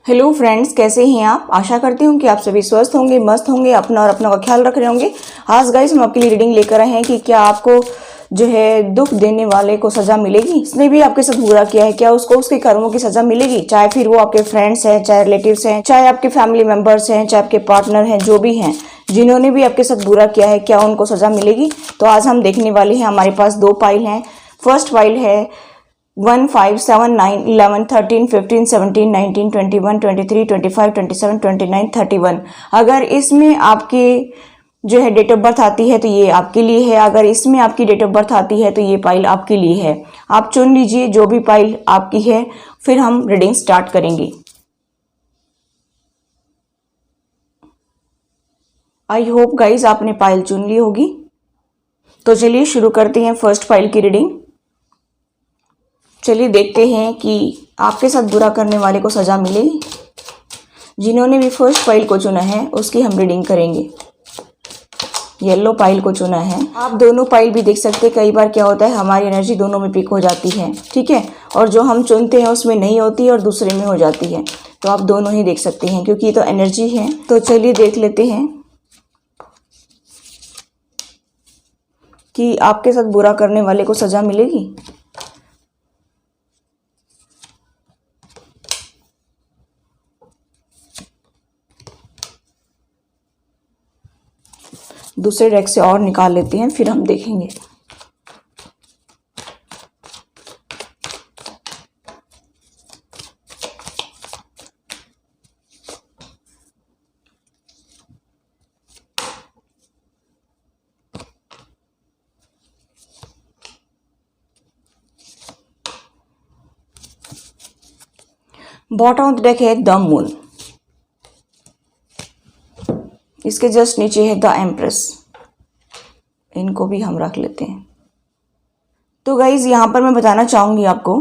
Hello friends, कैसे हैं आप। आशा करती हूँ कि आप सभी स्वस्थ होंगे, मस्त होंगे, अपना और अपनों का ख्याल रख रहे होंगे। आज गाइस हम आपके लिए रीडिंग लेकर आए हैं कि क्या आपको जो है दुख देने वाले को सजा मिलेगी। इसने भी आपके साथ बुरा किया है, क्या उसको उसके कर्मों की सजा मिलेगी। चाहे फिर वो आपके फ्रेंड्स हैं, चाहे रिलेटिव्स हैं, चाहे आपके फैमिली मेंबर्स हैं, चाहे आपके पार्टनर हैं, जो भी हैं, जिन्होंने भी आपके साथ बुरा किया है, क्या उनको सजा मिलेगी। तो आज हम देखने वाले हैं। हमारे पास दो पाइल हैं। फर्स्ट पाइल है 1, 5, 7, 9, 11, 13, 15, 17, 19, 21, 23, 25, 27, 29, 31। अगर इसमें आपके जो है डेट ऑफ बर्थ आती है तो ये आपके लिए है। अगर इसमें आपकी डेट ऑफ बर्थ आती है तो ये पाइल आपके लिए है। आप चुन लीजिए जो भी पाइल आपकी है, फिर हम रीडिंग स्टार्ट करेंगे। आई होप गाइज आपने पाइल चुन ली होगी। तो चलिए शुरू करते हैं फर्स्ट पाइल की रीडिंग। चलिए देखते हैं कि आपके साथ बुरा करने वाले को सजा मिलेगी। जिन्होंने भी फर्स्ट पाइल को चुना है उसकी हम रीडिंग करेंगे। येलो पाइल को चुना है। आप दोनों पाइल भी देख सकते हैं। कई बार क्या होता है, हमारी एनर्जी दोनों में पिक हो जाती है, ठीक है, और जो हम चुनते हैं उसमें नहीं होती और दूसरे में हो जाती है। तो आप दोनों ही देख सकते हैं क्योंकि ये तो एनर्जी है। तो चलिए देख लेते हैं कि आपके साथ बुरा करने वाले को सजा मिलेगी। दूसरे डेक से और निकाल लेते हैं, फिर हम देखेंगे। बॉटम ऑफ द डेक है द मून। इसके जस्ट नीचे है द एम्प्रेस। इनको भी हम रख लेते हैं। तो गाइज यहाँ पर मैं बताना चाहूंगी आपको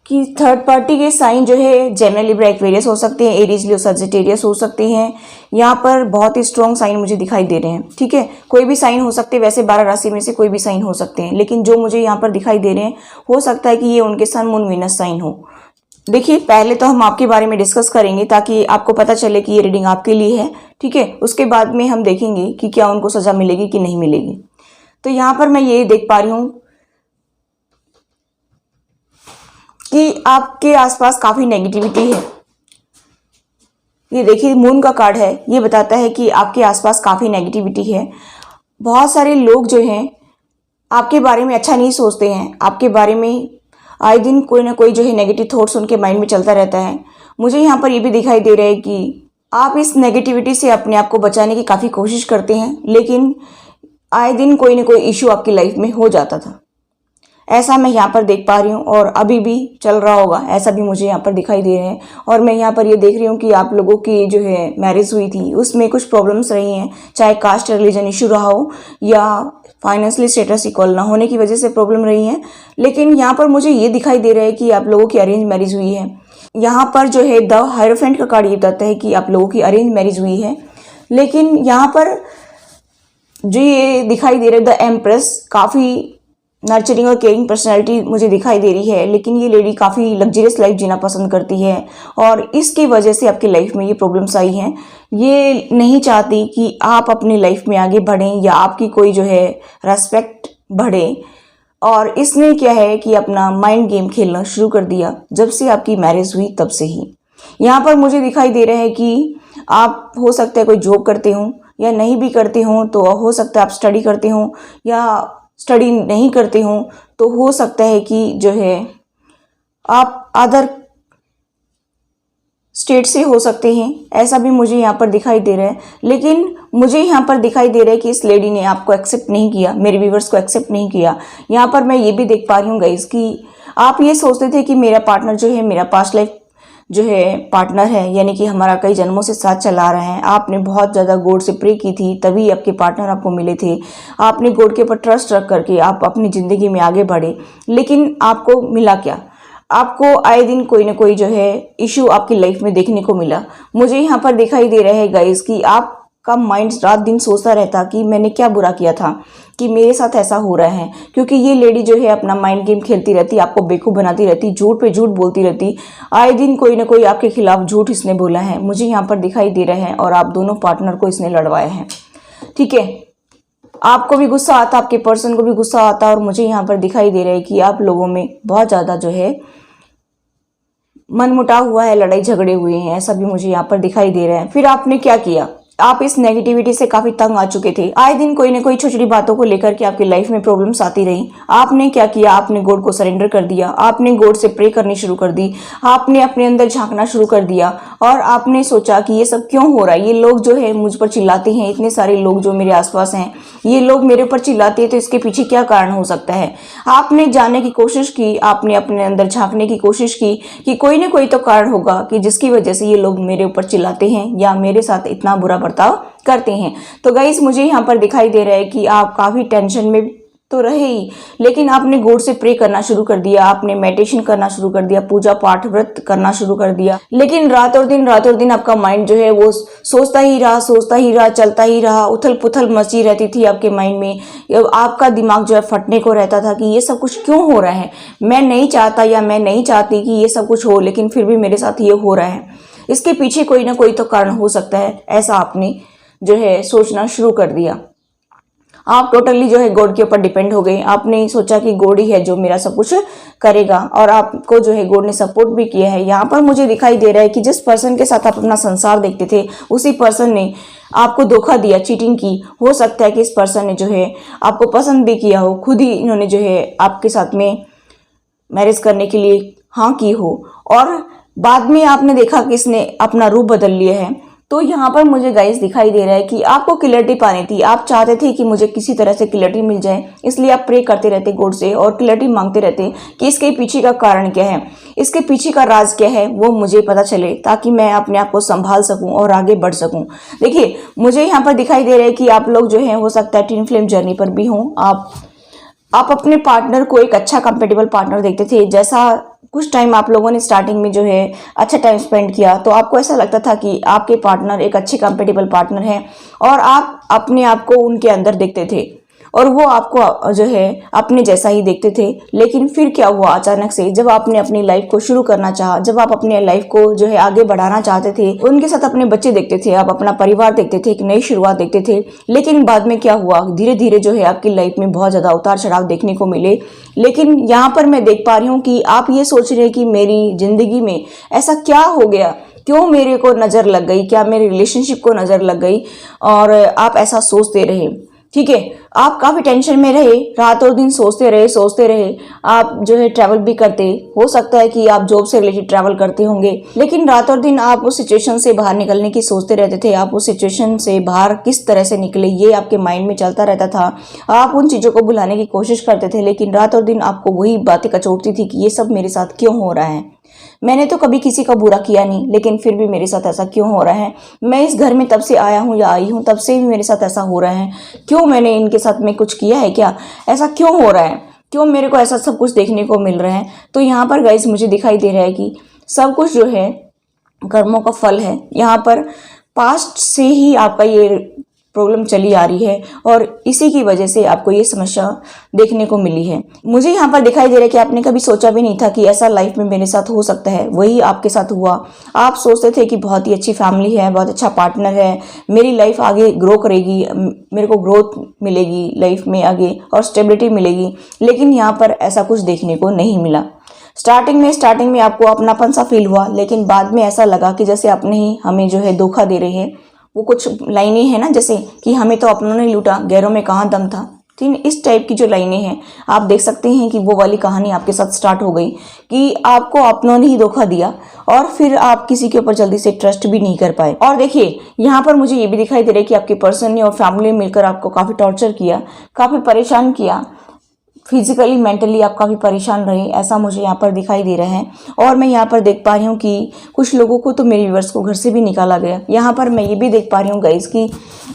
कि थर्ड पार्टी के साइन जो है जेमिनी, लिब्रा, एक्वेरियस हो सकते हैं, एरीज, लियो, सजिटेरियस हो सकते हैं। यहाँ पर बहुत ही स्ट्रॉन्ग साइन मुझे दिखाई दे रहे हैं, ठीक है। कोई भी साइन हो सकते हैं, वैसे 12 राशि में से कोई भी साइन हो सकते हैं, लेकिन जो मुझे यहाँ पर दिखाई दे रहे हैं हो सकता है कि ये उनके सन, मून, वीनस साइन हो। देखिए, पहले तो हम आपके बारे में डिस्कस करेंगे ताकि आपको पता चले कि ये रीडिंग आपके लिए है, ठीक है। उसके बाद में हम देखेंगे कि क्या उनको सजा मिलेगी कि नहीं मिलेगी। तो यहाँ पर मैं ये देख पा रही हूँ कि आपके आसपास काफी नेगेटिविटी है। ये देखिए, मून का कार्ड है। ये बताता है कि आपके आसपास काफी नेगेटिविटी है। बहुत सारे लोग जो हैं आपके बारे में अच्छा नहीं सोचते हैं। आपके बारे में आए दिन कोई ना कोई जो है नेगेटिव थॉट्स उनके माइंड में चलता रहता है। मुझे यहाँ पर ये भी दिखाई दे रहा है कि आप इस नेगेटिविटी से अपने आप को बचाने की काफ़ी कोशिश करते हैं, लेकिन आए दिन कोई ना कोई इशू आपकी लाइफ में हो जाता था। ऐसा मैं यहाँ पर देख पा रही हूँ और अभी भी चल रहा होगा, ऐसा भी मुझे यहाँ पर दिखाई दे रहे हैं। और मैं यहाँ पर ये देख रही हूँ कि आप लोगों की जो है मैरिज हुई थी उसमें कुछ प्रॉब्लम्स रही हैं, चाहे कास्ट रिलीजन इशू रहा हो या फाइनेंशियली स्टेटस इक्वल ना होने की वजह से प्रॉब्लम रही है। लेकिन यहाँ पर मुझे ये दिखाई दे रहा है कि आप लोगों की अरेंज मैरिज हुई है। यहाँ पर जो है द हायरोफेंट का कार्ड ये बताता है कि आप लोगों की अरेंज मैरिज हुई है। लेकिन यहाँ पर जो ये दिखाई दे रहा है द एम्प्रेस, काफ़ी नर्चरिंग और केयरिंग पर्सनैलिटी मुझे दिखाई दे रही है। लेकिन ये लेडी काफ़ी लग्जरियस लाइफ जीना पसंद करती है और इसकी वजह से आपकी लाइफ में ये प्रॉब्लम्स आई हैं। ये नहीं चाहती कि आप अपनी लाइफ में आगे बढ़ें या आपकी कोई जो है रेस्पेक्ट बढ़े। और इसने क्या है कि अपना माइंड गेम खेलना शुरू कर दिया जब से आपकी मैरिज हुई, तब से ही। यहाँ पर मुझे दिखाई दे रहा है कि आप हो सकता है कोई जॉब करते हो या नहीं भी करते हो, तो हो सकता है आप स्टडी करते हो या स्टडी नहीं करते हो, तो हो सकता है कि जो है आप अदर स्टेट से हो सकते हैं। ऐसा भी मुझे यहाँ पर दिखाई दे रहा है। लेकिन मुझे यहाँ पर दिखाई दे रहा है कि इस लेडी ने आपको एक्सेप्ट नहीं किया, मेरे व्यूवर्स को एक्सेप्ट नहीं किया। यहाँ पर मैं ये भी देख पा रही हूँ गाइस कि आप ये सोचते थे कि मेरा पार्टनर जो है मेरा पास्ट लाइफ जो है पार्टनर है, यानी कि हमारा कई जन्मों से साथ चला रहा है। आपने बहुत ज़्यादा गॉड से प्रे की थी, तभी आपके पार्टनर आपको मिले थे। आपने गॉड के ऊपर ट्रस्ट रख करके आप अपनी ज़िंदगी में आगे बढ़े। लेकिन आपको मिला क्या? आपको आए दिन कोई ना कोई जो है इशू आपकी लाइफ में देखने को मिला। मुझे यहाँ पर दिखाई दे रहा है गाइस कि आप आपका माइंड रात दिन सोचता रहता कि मैंने क्या बुरा किया था कि मेरे साथ ऐसा हो रहा है, क्योंकि ये लेडी जो है अपना माइंड गेम खेलती रहती, आपको बेवकूफ़ बनाती रहती, झूठ पे झूठ बोलती रहती। आए दिन कोई ना कोई आपके खिलाफ झूठ इसने बोला है, मुझे यहाँ पर दिखाई दे रहा है, और आप दोनों पार्टनर को इसने लड़वाया है। ठीक है, आपको भी गुस्सा आता, आपके पर्सन को भी गुस्सा आता, और मुझे यहाँ पर दिखाई दे रहा है कि आप लोगों में बहुत ज़्यादा जो है मनमुटाव हुआ है, लड़ाई झगड़े हुए हैं, ऐसा भी मुझे यहाँ पर दिखाई दे रहा है। फिर आपने क्या किया, आप इस नेगेटिविटी से काफी तंग आ चुके थे। आए दिन कोई ना कोई छोटी छोटी बातों को लेकर के आपकी लाइफ में प्रॉब्लम्स आती रही। आपने क्या किया, आपने गॉड को सरेंडर कर दिया, आपने गॉड से प्रे करनी शुरू कर दी, आपने अपने अंदर झांकना शुरू कर दिया, और आपने सोचा कि ये सब क्यों हो रहा है, ये लोग जो है मुझ पर चिल्लाते हैं, इतने सारे लोग जो मेरे आसपास हैं, ये लोग मेरे ऊपर चिल्लाते हैं, तो इसके पीछे क्या कारण हो सकता है। आपने जानने की कोशिश की, आपने अपने अंदर झांकने की कोशिश की कि कोई ना कोई तो कारण होगा कि जिसकी वजह से ये लोग मेरे ऊपर चिल्लाते हैं या मेरे साथ इतना बुरा बर्ताव करते हैं। तो गाइस, मुझे यहाँ पर दिखाई दे रहा है कि आप काफी टेंशन में तो रहे ही, लेकिन आपने गॉड से प्रे करना शुरू कर दिया, आपने मेडिटेशन करना शुरू कर दिया, पूजा पाठ व्रत करना शुरू कर दिया, लेकिन रात और दिन आपका माइंड जो है वो सोचता ही रहा, चलता ही रहा, उथल पुथल मची रहती थी आपके माइंड में। आपका दिमाग जो है फटने को रहता था कि ये सब कुछ क्यों हो रहा है, मैं नहीं चाहता या मैं नहीं चाहती कि ये सब कुछ हो, लेकिन फिर भी मेरे साथ ये हो रहा है, इसके पीछे कोई ना कोई तो कारण हो सकता है। ऐसा आपने जो है सोचना शुरू कर दिया। आप टोटली जो है गॉड के ऊपर डिपेंड हो गए। आपने सोचा कि गॉड ही है जो मेरा सब कुछ करेगा, और आपको जो है गॉड ने सपोर्ट भी किया है। यहाँ पर मुझे दिखाई दे रहा है कि जिस पर्सन के साथ आप अपना संसार देखते थे, उसी पर्सन ने आपको धोखा दिया, चीटिंग की। हो सकता है कि इस पर्सन ने जो है आपको पसंद भी किया हो, खुद ही इन्होंने जो है आपके साथ में मैरिज करने के लिए हाँ की हो, और बाद में आपने देखा कि इसने अपना रूप बदल लिया है। तो यहाँ पर मुझे गाइस दिखाई दे रहा है कि आपको क्लैरिटी पानी थी, आप चाहते थे कि मुझे किसी तरह से क्लैरिटी मिल जाए, इसलिए आप प्रे करते रहते गॉड से और क्लैरिटी मांगते रहते कि इसके पीछे का कारण क्या है, इसके पीछे का राज क्या है, वो मुझे पता चले, ताकि मैं अपने आप को संभाल सकूं और आगे बढ़ सकूं। देखिए, मुझे यहाँ पर दिखाई दे रहा है कि आप लोग जो है हो सकता है ट्विन फ्लेम जर्नी पर भी हों। आप अपने पार्टनर को एक अच्छा कंपेटेबल पार्टनर देखते थे। जैसा कुछ टाइम आप लोगों ने स्टार्टिंग में जो है अच्छा टाइम स्पेंड किया, तो आपको ऐसा लगता था कि आपके पार्टनर एक अच्छे कंपेटेबल पार्टनर है, और आप अपने आप को उनके अंदर देखते थे, और वो आपको जो है अपने जैसा ही देखते थे। लेकिन फिर क्या हुआ, अचानक से जब आपने अपनी लाइफ को शुरू करना चाहा, जब आप अपने लाइफ को जो है आगे बढ़ाना चाहते थे, उनके साथ अपने बच्चे देखते थे, आप अपना परिवार देखते थे, एक नई शुरुआत देखते थे, लेकिन बाद में क्या हुआ, धीरे धीरे जो है आपकी लाइफ में बहुत ज्यादा उतार चढ़ाव देखने को मिले। लेकिन यहाँ पर मैं देख पा रही हूँ कि आप ये सोच रहे हैं कि मेरी जिंदगी में ऐसा क्या हो गया, क्यों मेरे को नजर लग गई, क्या मेरे रिलेशनशिप को नजर लग गई, और आप ऐसा सोचते रहे। ठीक है, आप काफी टेंशन में रहे, रात और दिन सोचते रहे। आप जो है ट्रैवल भी करते, हो सकता है कि आप जॉब से रिलेटेड ट्रैवल करते होंगे, लेकिन रात और दिन आप उस सिचुएशन से बाहर निकलने की सोचते रहते थे। आप उस सिचुएशन से बाहर किस तरह से निकले, ये आपके माइंड में चलता रहता था। आप उन चीजों को भुलाने की कोशिश करते थे, लेकिन रात और दिन आपको वही बातें कचोटती थी कि ये सब मेरे साथ क्यों हो रहा है, मैंने तो कभी किसी का बुरा किया नहीं, लेकिन फिर भी मेरे साथ ऐसा क्यों हो रहा है। मैं इस घर में तब से आया हूँ या आई हूँ, तब से भी मेरे साथ ऐसा हो रहा है। क्यों, मैंने इनके साथ में कुछ किया है क्या, ऐसा क्यों हो रहा है, क्यों मेरे को ऐसा सब कुछ देखने को मिल रहा है। तो यहाँ पर गाइस मुझे दिखाई दे रहा है कि सब कुछ जो है कर्मों का फल है। यहाँ पर पास्ट से ही आपका ये प्रॉब्लम चली आ रही है, और इसी की वजह से आपको ये समस्या देखने को मिली है। मुझे यहाँ पर दिखाई दे रहा है कि आपने कभी सोचा भी नहीं था कि ऐसा लाइफ में मेरे साथ हो सकता है, वही आपके साथ हुआ। आप सोचते थे कि बहुत ही अच्छी फैमिली है, बहुत अच्छा पार्टनर है, मेरी लाइफ आगे ग्रो करेगी, मेरे को ग्रोथ मिलेगी लाइफ में आगे और स्टेबिलिटी मिलेगी, लेकिन यहाँ पर ऐसा कुछ देखने को नहीं मिला। स्टार्टिंग में आपको अपनापन सा फील हुआ, लेकिन बाद में ऐसा लगा कि जैसे अपने ही हमें जो है धोखा दे रहे हैं। वो कुछ लाइनें हैं ना, जैसे कि हमें तो अपनों ने लूटा, गैरों में कहाँ दम था। ठीक, इस टाइप की जो लाइनें हैं आप देख सकते हैं कि वो वाली कहानी आपके साथ स्टार्ट हो गई कि आपको अपनों ने ही धोखा दिया, और फिर आप किसी के ऊपर जल्दी से ट्रस्ट भी नहीं कर पाए। और देखिए, यहाँ पर मुझे ये भी दिखाई दे रहा है कि आपके पर्सन ने और फैमिली मिलकर आपको काफी टॉर्चर किया, काफी परेशान किया, फिजिकली मेंटली आप काफ़ी परेशान रहे, ऐसा मुझे यहाँ पर दिखाई दे रहा है। और मैं यहाँ पर देख पा रही हूँ कि कुछ लोगों को तो मेरे व्यूअर्स को घर से भी निकाला गया। यहाँ पर मैं ये भी देख पा रही हूँ गाइस कि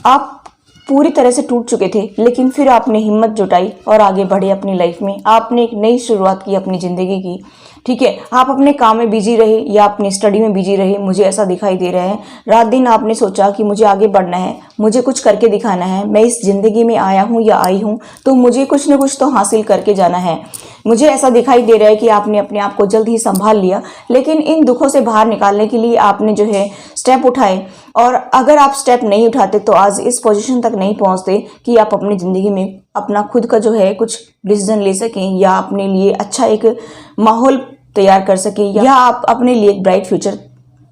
आप पूरी तरह से टूट चुके थे, लेकिन फिर आपने हिम्मत जुटाई और आगे बढ़े अपनी लाइफ में। आपने एक नई शुरुआत की अपनी ज़िंदगी की। ठीक है, आप अपने काम में बिजी रहे या अपनी स्टडी में बिजी रहे, मुझे ऐसा दिखाई दे रहा है। रात दिन आपने सोचा कि मुझे आगे बढ़ना है, मुझे कुछ करके दिखाना है, मैं इस ज़िंदगी में आया हूँ या आई हूँ तो मुझे कुछ न कुछ तो हासिल करके जाना है। मुझे ऐसा दिखाई दे रहा है कि आपने अपने आप को जल्द ही संभाल लिया, लेकिन इन दुखों से बाहर निकालने के लिए आपने जो है स्टेप उठाए, और अगर आप स्टेप नहीं उठाते तो आज इस पोजीशन तक नहीं पहुंचते कि आप अपनी ज़िंदगी में अपना खुद का जो है कुछ डिसीजन ले सकें या अपने लिए अच्छा एक माहौल तैयार कर सकें या आप अपने लिए एक ब्राइट फ्यूचर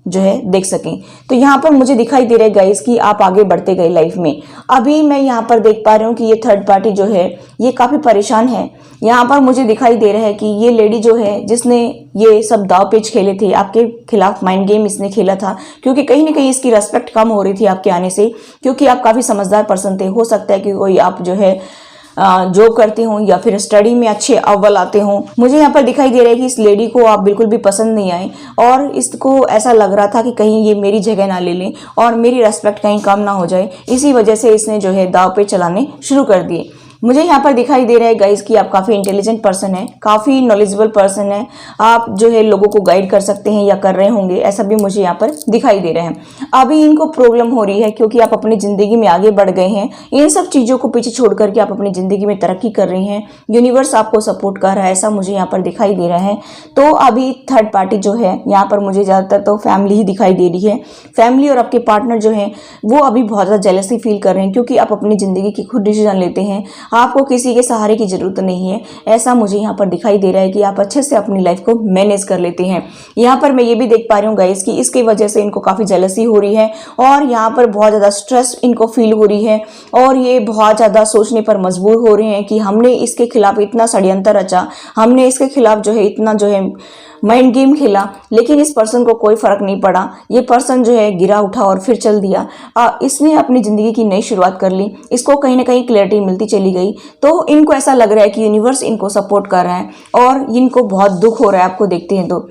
जो है देख सकें। तो यहाँ पर मुझे दिखाई दे रहा है गाइस कि आप आगे बढ़ते गए लाइफ में। अभी मैं यहाँ पर देख पा रही हूँ कि ये थर्ड पार्टी जो है ये काफ़ी परेशान है। यहाँ पर मुझे दिखाई दे रहा है कि ये लेडी जो है जिसने ये सब दाव पेच खेले थे आपके खिलाफ, माइंड गेम इसने खेला था, क्योंकि कहीं ना कहीं इसकी रेस्पेक्ट कम हो रही थी आपके आने से, क्योंकि आप काफ़ी समझदार पर्सन थे। हो सकता है कि कोई आप जो है जॉब करते हो या फिर स्टडी में अच्छे अव्वल आते हो। मुझे यहाँ पर दिखाई दे रहा है कि इस लेडी को आप बिल्कुल भी पसंद नहीं आए और इसको ऐसा लग रहा था कि कहीं ये मेरी जगह ना ले लें और मेरी रेस्पेक्ट कहीं कम ना हो जाए। इसी वजह से इसने जो है दाव पे चलाने शुरू कर दिए। मुझे यहाँ पर दिखाई दे रहा है गाइस कि आप काफ़ी इंटेलिजेंट पर्सन है, काफ़ी नॉलेजेबल पर्सन है। आप जो है लोगों को गाइड कर सकते हैं या कर रहे होंगे, ऐसा भी मुझे यहाँ पर दिखाई दे रहा है। अभी इनको प्रॉब्लम हो रही है क्योंकि आप अपनी ज़िंदगी में आगे बढ़ गए हैं। इन सब चीज़ों को पीछे छोड़ करके आप अपनी ज़िंदगी में तरक्की कर रही हैं। यूनिवर्स आपको सपोर्ट कर रहा है, ऐसा मुझे यहाँ पर दिखाई दे रहा है। तो अभी थर्ड पार्टी जो है यहाँ पर मुझे ज़्यादातर तो फैमिली ही दिखाई दे रही है। फैमिली और आपके पार्टनर जो है वो अभी बहुत ज़्यादा जेलसी फील कर रहे हैं, क्योंकि आप अपनी ज़िंदगी की खुद डिसीजन लेते हैं, आपको किसी के सहारे की जरूरत नहीं है। ऐसा मुझे यहाँ पर दिखाई दे रहा है कि आप अच्छे से अपनी लाइफ को मैनेज कर लेते हैं। यहाँ पर मैं ये भी देख पा रही हूँ गाइस कि इसकी वजह से इनको काफ़ी जेलसी हो रही है और यहाँ पर बहुत ज़्यादा स्ट्रेस इनको फील हो रही है और ये बहुत ज़्यादा सोचने पर मजबूर हो रहे हैं कि हमने इसके खिलाफ इतना षड्यंत्र रचा, हमने इसके खिलाफ जो है इतना जो है माइंड गेम खेला, लेकिन इस पर्सन को कोई फर्क नहीं पड़ा। ये पर्सन जो है गिरा उठा और फिर चल दिया। इसने अपनी ज़िंदगी की नई शुरुआत कर ली। इसको कहीं ना कहीं क्लैरिटी मिलती चली गई। तो इनको ऐसा लग रहा है कि यूनिवर्स इनको सपोर्ट कर रहा है और इनको बहुत दुख हो रहा है आपको देखते हैं तो।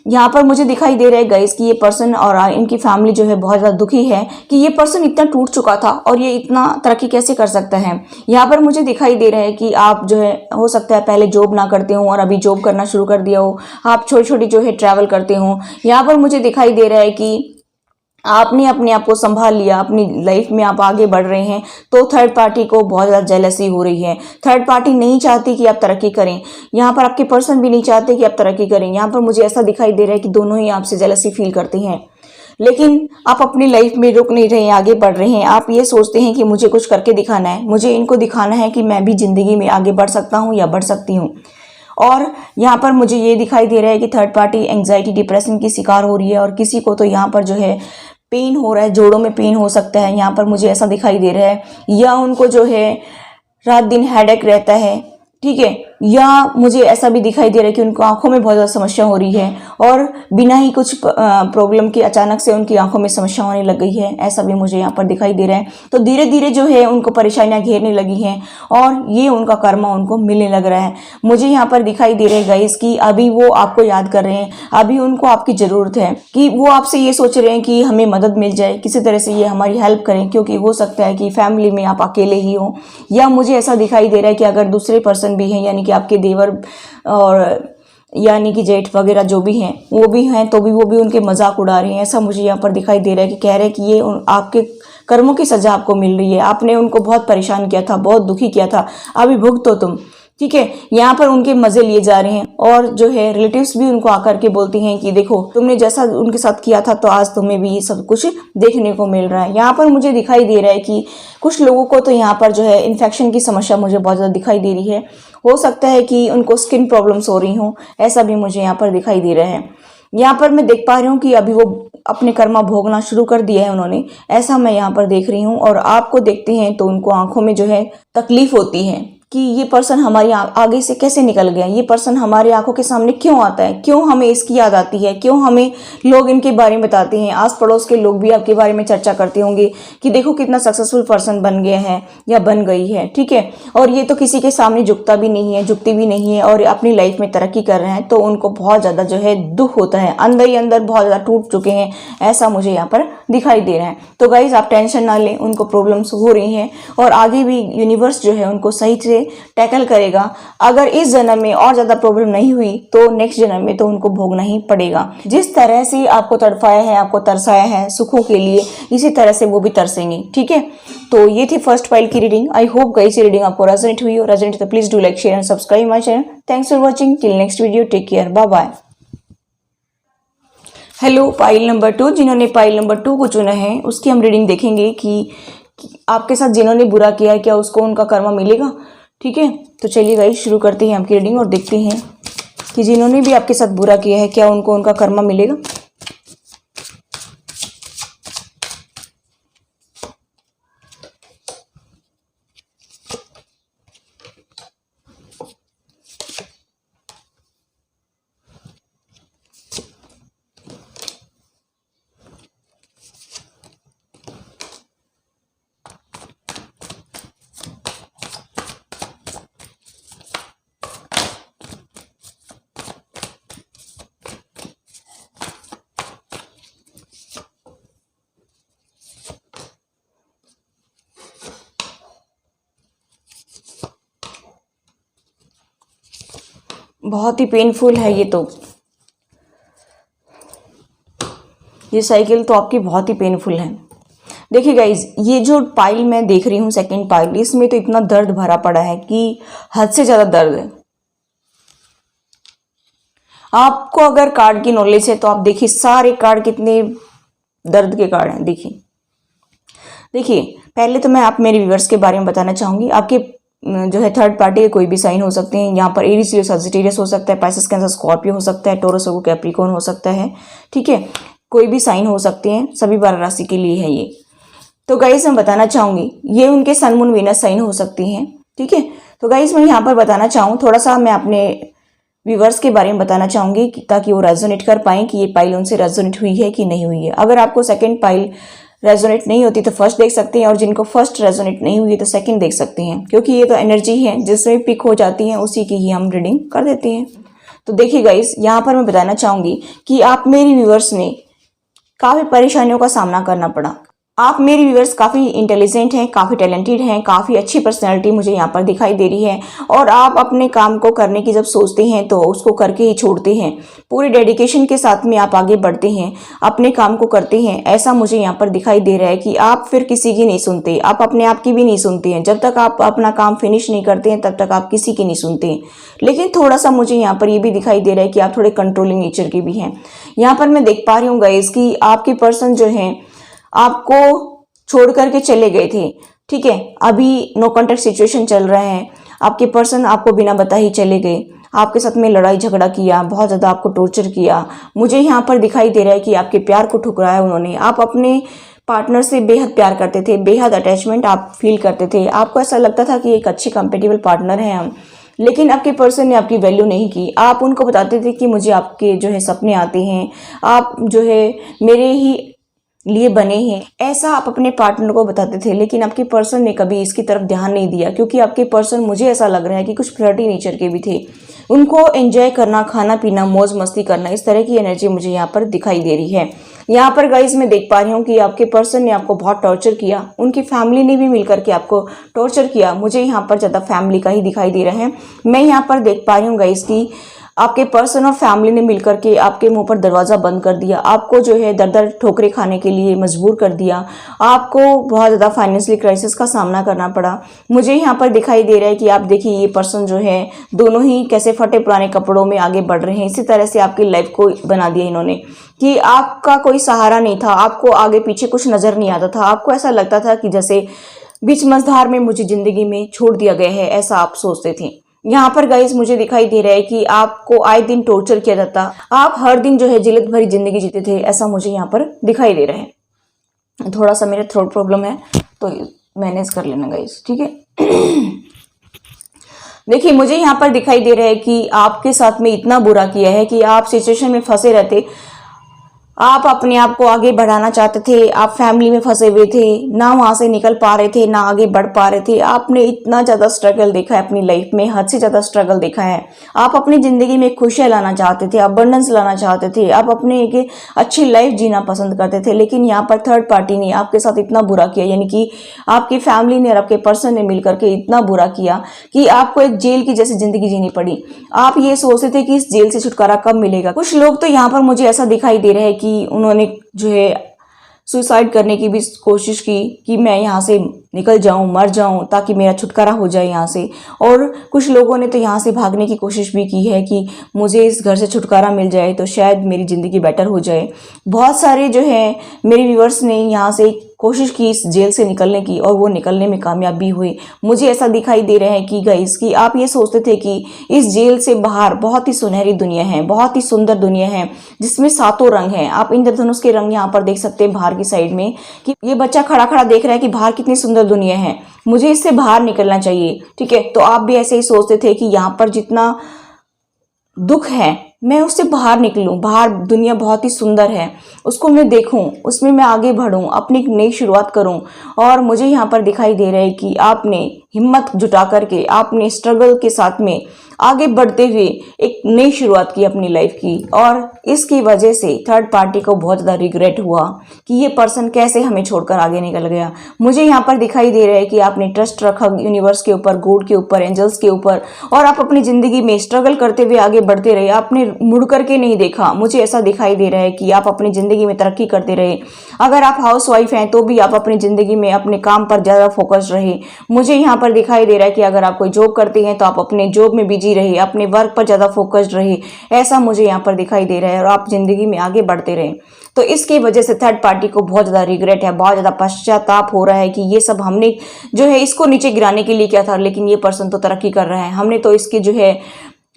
यहाँ पर मुझे दिखाई दे रहा है गाइस कि ये पर्सन और इनकी फैमिली जो है बहुत ज़्यादा दुखी है कि ये पर्सन इतना टूट चुका था और ये इतना तरक्की कैसे कर सकता है। यहाँ पर मुझे दिखाई दे रहा है कि आप जो है हो सकता है पहले जॉब ना करते हो और अभी जॉब करना शुरू कर दिया हो। आप छोटी छोटी जो है ट्रैवल करते हो। यहाँ पर मुझे दिखाई दे रहा है कि आपने अपने आप को संभाल लिया, अपनी लाइफ में आप आगे बढ़ रहे हैं। तो थर्ड पार्टी को बहुत ज़्यादा जेलसी हो रही है। थर्ड पार्टी नहीं चाहती कि आप तरक्की करें। यहाँ पर आपके पर्सन भी नहीं चाहते कि आप तरक्की करें। यहाँ पर मुझे ऐसा दिखाई दे रहा है कि दोनों ही आपसे जेलसी फील करते हैं, लेकिन आप अपनी लाइफ में रुक नहीं रहे हैं, आगे बढ़ रहे हैं। आप ये सोचते हैं कि मुझे कुछ करके दिखाना है, मुझे इनको दिखाना है कि मैं भी ज़िंदगी में आगे बढ़ सकता हूँ या बढ़ सकती हूँ। और यहाँ पर मुझे ये दिखाई दे रहा है कि थर्ड पार्टी एंग्जाइटी डिप्रेशन की शिकार हो रही है और किसी को तो यहाँ पर जो है पेन हो रहा है, जोड़ों में पेन हो सकता है। यहाँ पर मुझे ऐसा दिखाई दे रहा है, या उनको जो है रात दिन हेडेक रहता है, ठीक है, या मुझे ऐसा भी दिखाई दे रहा है कि उनको आंखों में बहुत ज़्यादा समस्या हो रही है और बिना ही कुछ प्रॉब्लम के अचानक से उनकी आंखों में समस्या होने लग गई है। ऐसा भी मुझे यहाँ पर दिखाई दे रहा है। तो धीरे धीरे जो है उनको परेशानियाँ घेरने लगी हैं और ये उनका कर्मा उनको मिलने लग रहा है। मुझे यहाँ पर दिखाई दे रहा है गाइस कि अभी वो आपको याद कर रहे हैं, अभी उनको आपकी ज़रूरत है, कि वो आपसे ये सोच रहे हैं कि हमें मदद मिल जाए, किसी तरह से ये हमारी हेल्प करें, क्योंकि हो सकता है कि फैमिली में आप अकेले ही हो। या मुझे ऐसा दिखाई दे रहा है कि अगर दूसरे पर्सन भी हैं, यानी कि आपके देवर और यानी कि जेठ वगैरह जो भी हैं वो भी हैं, तो भी वो भी उनके मजाक उड़ा रहे हैं। ऐसा मुझे यहाँ पर दिखाई दे रहा है कि कह रहे हैं कि ये आपके कर्मों की सजा आपको मिल रही है। आपने उनको बहुत परेशान किया था, बहुत दुखी किया था, अभी भुगतो तुम, ठीक है। यहाँ पर उनके मजे लिए जा रहे हैं और जो है रिलेटिव्स भी उनको आकर के बोलती हैं कि देखो तुमने जैसा उनके साथ किया था तो आज तुम्हें भी ये सब कुछ देखने को मिल रहा है। यहाँ पर मुझे दिखाई दे रहा है कि कुछ लोगों को तो यहाँ पर जो है इन्फेक्शन की समस्या मुझे बहुत ज़्यादा दिखाई दे रही है। हो सकता है कि उनको स्किन प्रॉब्लम्स हो रही हों, ऐसा भी मुझे यहाँ पर दिखाई दे रहा है। यहाँ पर मैं देख पा रही हूँ कि अभी वो अपने कर्मा भोगना शुरू कर दिया है उन्होंने, ऐसा मैं यहाँ पर देख रही हूँ। और आपको देखते हैं तो उनको आंखों में जो है तकलीफ होती है कि ये पर्सन हमारी आगे से कैसे निकल गया, ये पर्सन हमारी आंखों के सामने क्यों आता है, क्यों हमें इसकी याद आती है, क्यों हमें लोग इनके बारे में बताते हैं, आस पड़ोस के लोग भी आपके बारे में चर्चा करते होंगे कि देखो कितना सक्सेसफुल पर्सन बन गया है या बन गई है, ठीक है। और ये तो किसी के सामने झुकता भी नहीं है, झुकती भी नहीं है और अपनी लाइफ में तरक्की कर रहे हैं, तो उनको बहुत ज़्यादा जो है दुख होता है, अंदर ही अंदर बहुत ज़्यादा टूट चुके हैं, ऐसा मुझे यहाँ पर दिखाई दे रहा है। तो गाइज आप टेंशन ना लें, उनको प्रॉब्लम्स हो रही हैं और आगे भी यूनिवर्स जो है उनको सही से टैकल करेगा। अगर इस जन्म में और ज्यादा प्रॉब्लम नहीं हुई तो नेक्स्ट जन्म में तो उनको भोगना ही पड़ेगा। जिस तरह से आपको तड़पाया है, आपको तरसाया है सुखों के लिए, इसी तरह से वो भी तरसेंगे, ठीक है। तो ये थी फर्स्ट पाइल की रीडिंग। आई होप गाइस ये रीडिंग आपको रेजोनेट हुई हो। रेजोनेट तो please do like, share and subscribe my channel. Thanks for watching, till next video, take care, bye bye. Hello pile number 2, जिन्होंने पाइल नंबर 2 को चुना है उसकी हम रीडिंग देखेंगे कि आपके साथ जिन्होंने बुरा किया है क्या उसको उनका कर्मा मिलेगा, ठीक है। तो चलिए गाइस शुरू करते हैं आपकी रीडिंग और देखते हैं कि जिन्होंने भी आपके साथ बुरा किया है क्या उनको उनका कर्मा मिलेगा। बहुत ही पेनफुल है ये साइकिल तो आपकी बहुत ही पेनफुल है। देखिए गाइज, ये जो पाइल मैं देख रही हूँ सेकंड पाइल, इसमें तो इतना दर्द भरा पड़ा है कि हद से ज्यादा दर्द है। आपको अगर कार्ड की नॉलेज है तो आप देखिए सारे कार्ड कितने दर्द के कार्ड हैं। देखिए पहले तो मैं आप मेरे व्यूअर्स के बारे में बताना चाहूंगी। आपके जो है थर्ड पार्टी के कोई भी साइन हो सकते हैं। यहाँ पर एरीज, लियो, सजिटेरियस हो सकता है, पाइसेस, कैंसर, स्कॉर्पियो हो सकता है, टोरस, वर्गो, कैप्रिकॉर्न हो सकता है, ठीक है। कोई भी साइन हो सकते हैं, सभी 12 राशि के लिए है ये। तो गाइस मैं बताना चाहूंगी ये उनके सन, मून, वीनस साइन हो सकती हैं, ठीक है। तो गाइस मैं यहाँ पर बताना चाहूँ थोड़ा सा मैं अपने व्यूवर्स के बारे में बताना चाहूंगी ताकि वो रेजोनेट कर पाए कि ये पाइल उनसे रेजोनेट हुई है कि नहीं हुई है। अगर आपको सेकंड पाइल रेजोनेट नहीं होती तो फर्स्ट देख सकते हैं और जिनको फर्स्ट रेजोनेट नहीं हुई तो सेकंड देख सकते हैं, क्योंकि ये तो एनर्जी है जिसमें पिक हो जाती है उसी की ही हम रीडिंग कर देते हैं। तो देखिए गाइस, यहाँ पर मैं बताना चाहूंगी कि आप मेरी व्यूवर्स ने काफी परेशानियों का सामना करना पड़ा। आप मेरे व्यूअर्स काफ़ी इंटेलिजेंट हैं, काफ़ी टैलेंटेड हैं, काफ़ी अच्छी पर्सनैलिटी मुझे यहाँ पर दिखाई दे रही है और आप अपने काम को करने की जब सोचते हैं तो उसको करके ही छोड़ते हैं। पूरे डेडिकेशन के साथ में आप आगे बढ़ते हैं, अपने काम को करते हैं। ऐसा मुझे यहाँ पर दिखाई दे रहा है कि आप फिर किसी की नहीं सुनते, आप अपने आप की भी नहीं सुनते हैं। जब तक आप अपना काम फिनिश नहीं करते हैं तब तक आप किसी की नहीं सुनते हैं। लेकिन थोड़ा सा मुझे यहाँ पर ये भी दिखाई दे रहा है कि आप थोड़े कंट्रोलिंग नेचर के भी हैं। यहाँ पर मैं देख पा रही हूँ गाइस कि आपके पर्सन जो हैं आपको छोड़ करके चले गए थे, ठीक है। अभी नो कॉन्टेक्ट सिचुएशन चल रहा है। आपके पर्सन आपको बिना बताए ही चले गए, आपके साथ में लड़ाई झगड़ा किया, बहुत ज़्यादा आपको टॉर्चर किया। मुझे यहाँ पर दिखाई दे रहा है कि आपके प्यार को ठुकराया उन्होंने। आप अपने पार्टनर से बेहद प्यार करते थे, बेहद अटैचमेंट आप फील करते थे। आपको ऐसा लगता था कि एक अच्छे कंपेटेबल पार्टनर हैं हम, लेकिन आपके पर्सन ने आपकी वैल्यू नहीं की। आप उनको बताते थे कि मुझे आपके जो है सपने आते हैं, आप जो है मेरे ही लिए बने हैं, ऐसा आप अपने पार्टनर को बताते थे। लेकिन आपके पर्सन ने कभी इसकी तरफ ध्यान नहीं दिया, क्योंकि आपके पर्सन मुझे ऐसा लग रहा है कि कुछ फ्लर्टी नेचर के भी थे। उनको एंजॉय करना, खाना पीना, मौज मस्ती करना, इस तरह की एनर्जी मुझे यहाँ पर दिखाई दे रही है। यहाँ पर गाइज मैं देख पा रही हूँ कि आपके पर्सन ने आपको बहुत टॉर्चर किया, उनकी फैमिली ने भी मिलकर के आपको टॉर्चर किया। मुझे यहाँ पर ज़्यादा फैमिली का ही दिखाई दे रहा है। मैं यहाँ पर देख पा रही हूँ गाइज की आपके पर्सन और फैमिली ने मिलकर के आपके मुंह पर दरवाजा बंद कर दिया, आपको जो है दर दर ठोकरे खाने के लिए मजबूर कर दिया। आपको बहुत ज़्यादा फाइनेंशियली क्राइसिस का सामना करना पड़ा। मुझे यहाँ पर दिखाई दे रहा है कि आप देखिए ये पर्सन जो है दोनों ही कैसे फटे पुराने कपड़ों में आगे बढ़ रहे हैं। इसी तरह से आपकी लाइफ को बना दिया इन्होंने कि आपका कोई सहारा नहीं था, आपको आगे पीछे कुछ नजर नहीं आता था। आपको ऐसा लगता था कि जैसे बीच मझधार में मुझे जिंदगी में छोड़ दिया गया है, ऐसा आप सोचते थे। यहाँ पर गाइस मुझे दिखाई दे रहा है कि आपको आए दिन टॉर्चर किया जाता, आप हर दिन जो है जिल्लत भरी जिंदगी जीते थे, ऐसा मुझे यहाँ पर दिखाई दे रहा है। थोड़ा सा मेरा थ्रोट प्रॉब्लम है तो मैनेज कर लेना गाइस, ठीक है। देखिए मुझे यहाँ पर दिखाई दे रहा है कि आपके साथ में इतना बुरा किया है कि आप सिचुएशन में फंसे रहते, आप अपने आप को आगे बढ़ाना चाहते थे, आप फैमिली में फंसे हुए थे, ना वहां से निकल पा रहे थे, ना आगे बढ़ पा रहे थे। आपने इतना ज्यादा स्ट्रगल देखा है अपनी लाइफ में, हद से ज्यादा स्ट्रगल देखा है। आप अपनी जिंदगी में खुशियां लाना चाहते थे, अबंडेंस लाना चाहते थे, आप अपने एक अच्छी लाइफ जीना पसंद करते थे, लेकिन यहाँ पर थर्ड पार्टी ने आपके साथ इतना बुरा किया, यानी कि आपकी फैमिली ने और आपके पर्सन ने मिलकर के इतना बुरा किया कि आपको एक जेल की जैसी जिंदगी जीनी पड़ी। आप ये सोचते थे कि इस जेल से छुटकारा कब मिलेगा। कुछ लोग तो यहाँ पर मुझे ऐसा दिखाई दे रहा है कि उन्होंने जो है सुसाइड करने की भी कोशिश की कि मैं यहाँ से निकल जाऊं, मर जाऊं, ताकि मेरा छुटकारा हो जाए यहाँ से। और कुछ लोगों ने तो यहाँ से भागने की कोशिश भी की है कि मुझे इस घर से छुटकारा मिल जाए तो शायद मेरी ज़िंदगी बेटर हो जाए। बहुत सारे जो है मेरे व्यूअर्स ने यहाँ से कोशिश की इस जेल से निकलने की, और वो निकलने में कामयाब भी हुए। मुझे ऐसा दिखाई दे रहा है कि गाइस कि आप ये सोचते थे कि इस जेल से बाहर बहुत ही सुनहरी दुनिया है, बहुत ही सुंदर दुनिया है जिसमें सातों रंग हैं। आप इंद्रधनुष के रंग यहाँ पर देख सकते हैं बाहर की साइड में, कि ये बच्चा खड़ा खड़ा देख रहा है कि बाहर कितनी सुंदर दुनिया है, मुझे इससे बाहर निकलना चाहिए। ठीक है, तो आप भी ऐसे ही सोचते थे कि यहाँ पर जितना दुख है मैं उससे बाहर निकलूं, बाहर दुनिया बहुत ही सुंदर है, उसको मैं देखूं, उसमें मैं आगे बढ़ूं, अपनी एक नई शुरुआत करूं। और मुझे यहाँ पर दिखाई दे रहा है कि आपने हिम्मत जुटा करके, आपने स्ट्रगल के साथ में आगे बढ़ते हुए एक नई शुरुआत की अपनी लाइफ की, और इसकी वजह से थर्ड पार्टी को बहुत ज़्यादा रिग्रेट हुआ कि ये पर्सन कैसे हमें छोड़कर आगे निकल गया। मुझे यहाँ पर दिखाई दे रहा है कि आपने ट्रस्ट रखा यूनिवर्स के ऊपर, गॉड के ऊपर, एंजल्स के ऊपर, और आप अपनी ज़िंदगी में स्ट्रगल करते हुए आगे बढ़ते रहे, आपने मुड़ करके नहीं देखा। मुझे ऐसा दिखाई दे रहा है कि आप अपनी ज़िंदगी में तरक्की करते रहे। अगर आप हाउस वाइफ हैं तो भी आप अपनी ज़िंदगी में अपने काम पर ज़्यादा फोकस रहे। मुझे यहाँ पर दिखाई दे रहा है कि अगर आप कोई जॉब करते हैं तो आप अपने जॉब में बिजी रहे, अपने वर्क पर ज़्यादा फोकस्ड रहे, ऐसा मुझे यहाँ पर दिखाई दे रहा है, और आप ज़िंदगी में आगे बढ़ते रहे। तो इसकी वजह से थर्ड पार्टी को बहुत ज़्यादा रिग्रेट है, बहुत ज़्यादा पश्चाताप हो रहा है कि ये सब हमने जो है इसको नीचे गिराने के लिए किया था, लेकिन ये पर्सन तो तरक्की कर रहा है, हमने तो इसके जो है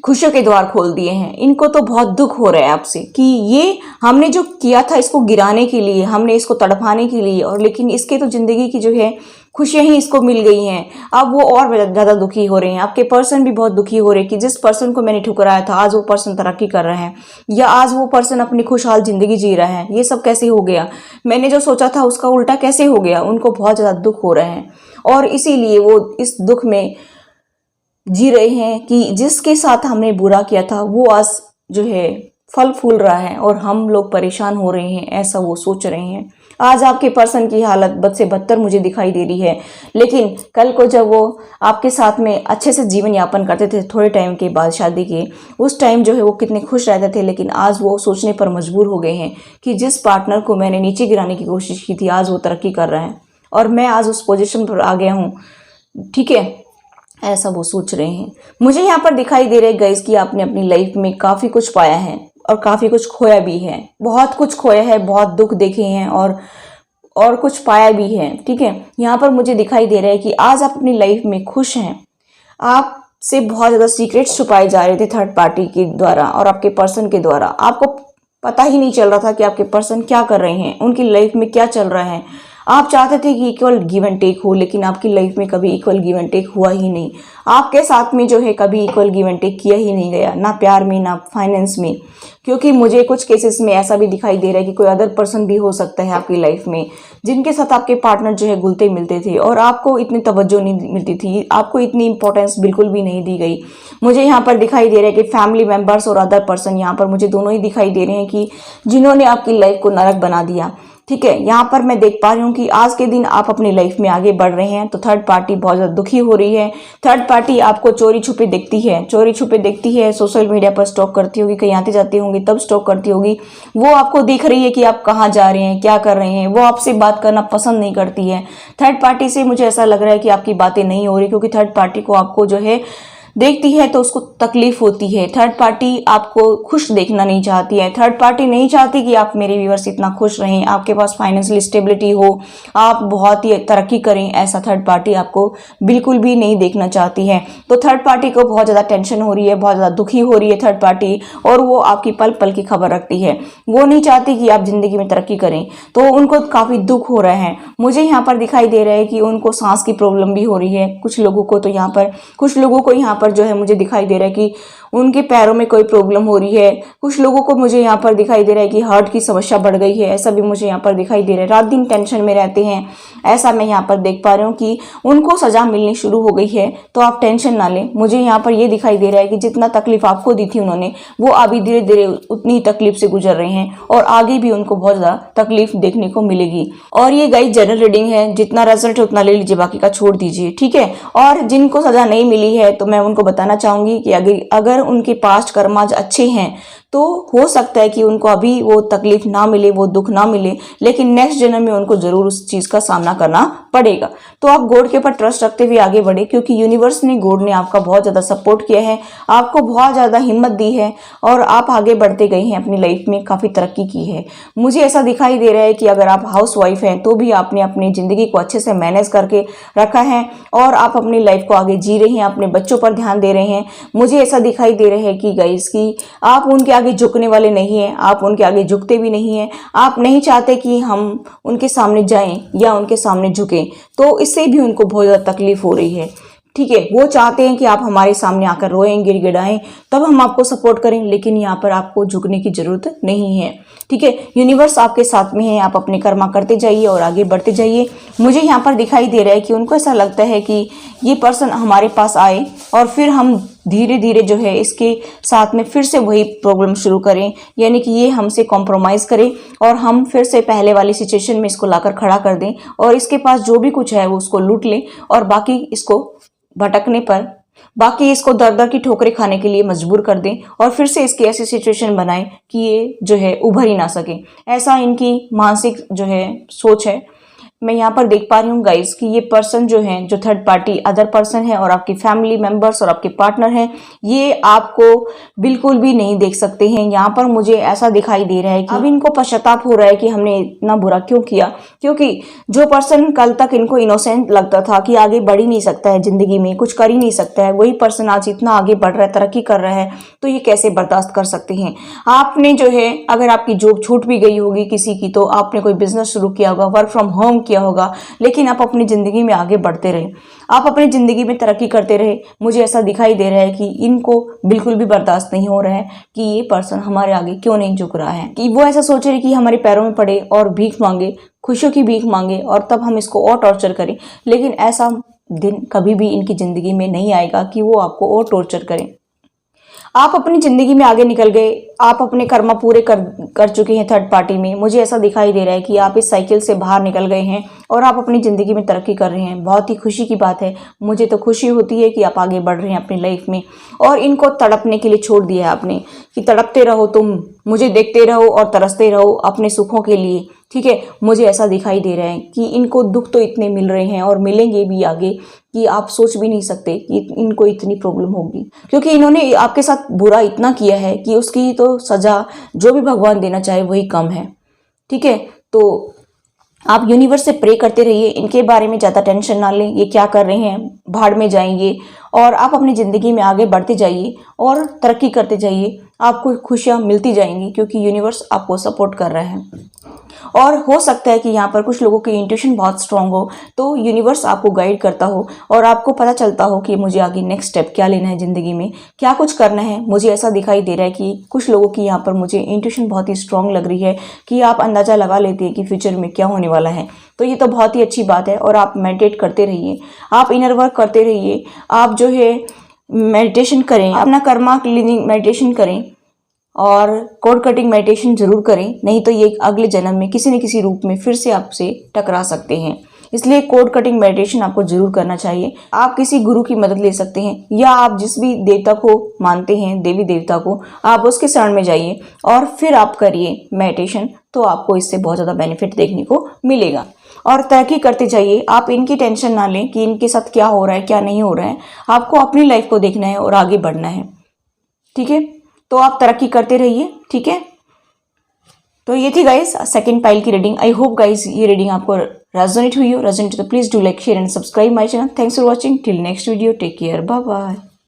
खुशियों के द्वार खोल दिए हैं। इनको तो बहुत दुख हो रहा है आपसे कि ये हमने जो किया था इसको गिराने के लिए, हमने इसको तड़पाने के लिए, और लेकिन इसके तो ज़िंदगी की जो है खुशियां ही इसको मिल गई हैं। अब वो और ज़्यादा दुखी हो रहे हैं। आपके पर्सन भी बहुत दुखी हो रहे हैं कि जिस पर्सन को मैंने ठुकराया था आज वो पर्सन तरक्की कर रहा है, या आज वो पर्सन अपनी खुशहाल ज़िंदगी जी रहा है। ये सब कैसे हो गया, मैंने जो सोचा था उसका उल्टा कैसे हो गया। उनको बहुत ज़्यादा दुख हो रहा है, और इसीलिए वो इस दुख में जी रहे हैं कि जिसके साथ हमने बुरा किया था वो आज जो है फल फूल रहा है और हम लोग परेशान हो रहे हैं, ऐसा वो सोच रहे हैं। आज आपके पर्सन की हालत बद से बदतर मुझे दिखाई दे रही है, लेकिन कल को जब वो आपके साथ में अच्छे से जीवन यापन करते थे थोड़े टाइम के बाद शादी के, उस टाइम जो है वो कितने खुश रहते थे, लेकिन आज वो सोचने पर मजबूर हो गए हैं कि जिस पार्टनर को मैंने नीचे गिराने की कोशिश की थी आज वो तरक्की कर रहा है और मैं आज उस पोजिशन पर आ गया हूँ। ठीक है, ऐसा वो सोच रहे हैं। मुझे यहाँ पर दिखाई दे रहा है गाइस कि आपने अपनी लाइफ में काफ़ी कुछ पाया है और काफ़ी कुछ खोया भी है। बहुत कुछ खोया है, बहुत दुख देखे हैं और कुछ पाया भी है। ठीक है, यहाँ पर मुझे दिखाई दे रहा है कि आज आप अपनी लाइफ में खुश हैं। आपसे बहुत ज़्यादा सीक्रेट्स छुपाए जा रहे थे थर्ड पार्टी के द्वारा और आपके पर्सन के द्वारा। आपको पता ही नहीं चल रहा था कि आपके पर्सन क्या कर रहे हैं, उनकी लाइफ में क्या चल रहा है। आप चाहते थे कि इक्वल गिव एंड टेक हो, लेकिन आपकी लाइफ में कभी इक्वल गिव एंड टेक हुआ ही नहीं। आपके साथ में जो है कभी इक्वल गिव एंड टेक किया ही नहीं गया, ना प्यार में ना फाइनेंस में। क्योंकि मुझे कुछ केसेस में ऐसा भी दिखाई दे रहा है कि कोई अदर पर्सन भी हो सकता है आपकी लाइफ में जिनके साथ आपके पार्टनर जो है घुलते मिलते थे और आपको इतनी तवज्जो नहीं मिलती थी, आपको इतनी इंपॉर्टेंस बिल्कुल भी नहीं दी गई। मुझे यहाँ पर दिखाई दे रहा है कि फैमिली मेम्बर्स और अदर पर्सन, यहाँ पर मुझे दोनों ही दिखाई दे रहे हैं कि जिन्होंने आपकी लाइफ को नरक बना दिया। ठीक है, यहाँ पर मैं देख पा रही हूँ कि आज के दिन आप अपनी लाइफ में आगे बढ़ रहे हैं तो थर्ड पार्टी बहुत ज़्यादा दुखी हो रही है। थर्ड पार्टी आपको चोरी छुपे देखती है, चोरी छुपे देखती है, सोशल मीडिया पर स्टॉक करती होगी, कहीं आते जाते होंगी तब स्टॉक करती होगी। वो आपको देख रही है कि आप कहाँ जा रहे हैं, क्या कर रहे हैं। वो आपसे बात करना पसंद नहीं करती है। थर्ड पार्टी से मुझे ऐसा लग रहा है कि आपकी बातें नहीं हो रही, क्योंकि थर्ड पार्टी को आपको जो है देखती है तो उसको तकलीफ होती है। थर्ड पार्टी आपको खुश देखना नहीं चाहती है। थर्ड पार्टी नहीं चाहती कि आप मेरे व्यूअर्स इतना खुश रहें, आपके पास फाइनेंशियल स्टेबिलिटी हो, आप बहुत ही तरक्की करें, ऐसा थर्ड पार्टी आपको बिल्कुल भी नहीं देखना चाहती है। तो थर्ड पार्टी को बहुत ज़्यादा टेंशन हो रही है, बहुत ज़्यादा दुखी हो रही है थर्ड पार्टी, और वो आपकी पल पल की खबर रखती है। वो नहीं चाहती कि आप ज़िंदगी में तरक्की करें, तो उनको काफ़ी दुख हो रहा है। मुझे यहाँ पर दिखाई दे रहा है कि उनको सांस की प्रॉब्लम भी हो रही है। कुछ लोगों को तो यहाँ पर पर जो है मुझे दिखाई दे रहा है कि उनके पैरों में कोई प्रॉब्लम हो रही है। कुछ लोगों को मुझे यहाँ पर दिखाई दे रहा है कि हार्ट की समस्या बढ़ गई है, ऐसा भी मुझे यहाँ पर दिखाई दे रहा है। रात दिन टेंशन में रहते हैं, ऐसा मैं यहाँ पर देख पा रही हूँ कि उनको सजा मिलनी शुरू हो गई है। तो आप टेंशन ना लें। मुझे यहाँ पर ये दिखाई दे रहा है कि जितना तकलीफ आपको दी थी उन्होंने, वो अभी धीरे धीरे उतनी ही तकलीफ से गुजर रहे हैं और आगे भी उनको बहुत ज्यादा तकलीफ देखने को मिलेगी। और ये गाइस जनरल रीडिंग है, जितना रिजल्ट है उतना ले लीजिए, बाकी का छोड़ दीजिए, ठीक है। और जिनको सजा नहीं मिली है तो मैं उनको बताना चाहूंगी कि अगर उनके पास्ट कर्माज अच्छे हैं तो हो सकता है कि उनको अभी वो तकलीफ ना मिले, वो दुख ना मिले, लेकिन नेक्स्ट जन्म में उनको जरूर उस चीज का सामना करना पड़ेगा। तो आप गॉड के ऊपर ट्रस्ट रखते हुए आगे बढ़े, क्योंकि यूनिवर्स ने, गॉड ने आपका बहुत ज्यादा सपोर्ट किया है, आपको बहुत ज्यादा हिम्मत दी है और आप आगे बढ़ते गए हैं, अपनी लाइफ में काफी तरक्की की है। मुझे ऐसा दिखाई दे रहा है कि अगर आप हाउस वाइफ हैं तो भी आपने अपनी जिंदगी को अच्छे से मैनेज करके रखा है और आप अपनी लाइफ को आगे जी रहे हैं, अपने बच्चों पर ध्यान दे रहे हैं। मुझे ऐसा दिखाई दे रहा है कि गाइस की आप उनके आगे झुकने वाले नहीं हैं, आप उनके आगे झुकते भी नहीं हैं। आप नहीं चाहते कि हम उनके सामने जाएं या उनके सामने झुकें, तो इससे भी उनको बहुत ज़्यादा तकलीफ हो रही है, ठीक है। वो चाहते हैं कि आप हमारे सामने आकर रोएं, गिड़गिड़ाएं, तब हम आपको सपोर्ट करें, लेकिन यहाँ पर आपको झुकने की जरूरत नहीं है, ठीक है। यूनिवर्स आपके साथ में है, आप अपने कर्मा करते जाइए और आगे बढ़ते जाइए। मुझे यहाँ पर दिखाई दे रहा है कि उनको ऐसा लगता है कि ये पर्सन हमारे पास आए और फिर हम धीरे धीरे जो है इसके साथ में फिर से वही प्रॉब्लम शुरू करें, यानी कि ये हमसे कॉम्प्रोमाइज़ करें और हम फिर से पहले वाली सिचुएशन में इसको लाकर खड़ा कर दें और इसके पास जो भी कुछ है वो उसको लूट लें और बाकी इसको भटकने पर, बाकी इसको दर दर की ठोकरें खाने के लिए मजबूर कर दें और फिर से इसकी ऐसी सिचुएशन बनाएं कि ये जो है उभर ही ना सके। ऐसा इनकी मानसिक जो है सोच है। मैं यहाँ पर देख पा रही हूँ गाइस कि ये पर्सन जो है, जो थर्ड पार्टी अदर पर्सन है और आपकी फैमिली मेंबर्स और आपके पार्टनर हैं, ये आपको बिल्कुल भी नहीं देख सकते हैं। यहाँ पर मुझे ऐसा दिखाई दे रहा है कि अब इनको पश्चाताप हो रहा है कि हमने इतना बुरा क्यों किया, क्योंकि जो पर्सन कल तक इनको इनोसेंट लगता था कि आगे बढ़ ही नहीं सकता है, जिंदगी में कुछ कर ही नहीं सकता है, वही पर्सन आज इतना आगे बढ़ रहा है, तरक्की कर रहा है, तो ये कैसे बर्दाश्त कर सकते हैं। आपने जो है, अगर आपकी जॉब छूट भी गई होगी किसी की, तो आपने कोई बिजनेस शुरू किया होगा, वर्क फ्रॉम होम किया होगा, लेकिन आप अपनी जिंदगी में आगे बढ़ते रहे, आप अपनी जिंदगी में तरक्की करते रहे। मुझे ऐसा दिखाई दे रहा है कि इनको बिल्कुल भी बर्दाश्त नहीं हो रहा है कि ये पर्सन हमारे आगे क्यों नहीं झुक रहा है, कि वो ऐसा सोच रहे कि हमारे पैरों में पड़े और भीख मांगे, खुशियों की भीख मांगे और तब हम इसको और टॉर्चर करें। लेकिन ऐसा दिन कभी भी इनकी जिंदगी में नहीं आएगा कि वो आपको और टॉर्चर करें। आप अपनी जिंदगी में आगे निकल गए, आप अपने कर्मा पूरे कर चुके हैं थर्ड पार्टी में। मुझे ऐसा दिखाई दे रहा है कि आप इस साइकिल से बाहर निकल गए हैं और आप अपनी ज़िंदगी में तरक्की कर रहे हैं। बहुत ही खुशी की बात है। मुझे तो खुशी होती है कि आप आगे बढ़ रहे हैं अपनी लाइफ में और इनको तड़पने के लिए छोड़ दिया है आपने कि तड़पते रहो, तुम मुझे देखते रहो और तरसते रहो अपने सुखों के लिए, ठीक है। मुझे ऐसा दिखाई दे रहा है कि इनको दुख तो इतने मिल रहे हैं और मिलेंगे भी आगे कि आप सोच भी नहीं सकते कि इनको इतनी प्रॉब्लम होगी, क्योंकि इन्होंने आपके साथ बुरा इतना किया है कि उसकी तो सज़ा जो भी भगवान देना चाहे वही कम है, ठीक है। तो आप यूनिवर्स से प्रे करते रहिए, इनके बारे में ज़्यादा टेंशन ना लें, ये क्या कर रहे हैं, भाड़ में जाएंगे और आप अपनी ज़िंदगी में आगे बढ़ते जाइए और तरक्की करते जाइए। आपको खुशियाँ मिलती जाएंगी क्योंकि यूनिवर्स आपको सपोर्ट कर रहा है। और हो सकता है कि यहाँ पर कुछ लोगों की इंट्यूशन बहुत स्ट्रांग हो, तो यूनिवर्स आपको गाइड करता हो और आपको पता चलता हो कि मुझे आगे नेक्स्ट स्टेप क्या लेना है, ज़िंदगी में क्या कुछ करना है। मुझे ऐसा दिखाई दे रहा है कि कुछ लोगों की यहाँ पर मुझे इंट्यूशन बहुत ही स्ट्रांग लग रही है कि आप अंदाज़ा लगा लेते हैं कि फ्यूचर में क्या होने वाला है। तो ये तो बहुत ही अच्छी बात है। और आप मेडिटेट करते रहिए, आप इनर वर्क करते रहिए, आप जो है मेडिटेशन करें, अपना कर्मा क्लीनिंग मेडिटेशन करें और कोड कटिंग मेडिटेशन जरूर करें, नहीं तो ये अगले जन्म में किसी न किसी रूप में फिर से आपसे टकरा सकते हैं। इसलिए कोड कटिंग मेडिटेशन आपको जरूर करना चाहिए। आप किसी गुरु की मदद ले सकते हैं या आप जिस भी देवता को मानते हैं, देवी देवता को, आप उसके शरण में जाइए और फिर आप करिए मेडिटेशन, तो आपको इससे बहुत ज़्यादा बेनिफिट देखने को मिलेगा और तरक्की करते जाइए। आप इनकी टेंशन ना लें कि इनके साथ क्या हो रहा है क्या नहीं हो रहा है, आपको अपनी लाइफ को देखना है और आगे बढ़ना है, ठीक है। तो आप तरक्की करते रहिए, ठीक है। तो ये थी गाइस सेकंड पाइल की रीडिंग। आई होप गाइस ये रीडिंग आपको रेजोनेट हुई हो। रेजोनेट तो please do like, share and subscribe my channel. Thanks for watching. Till next video, take care, bye bye.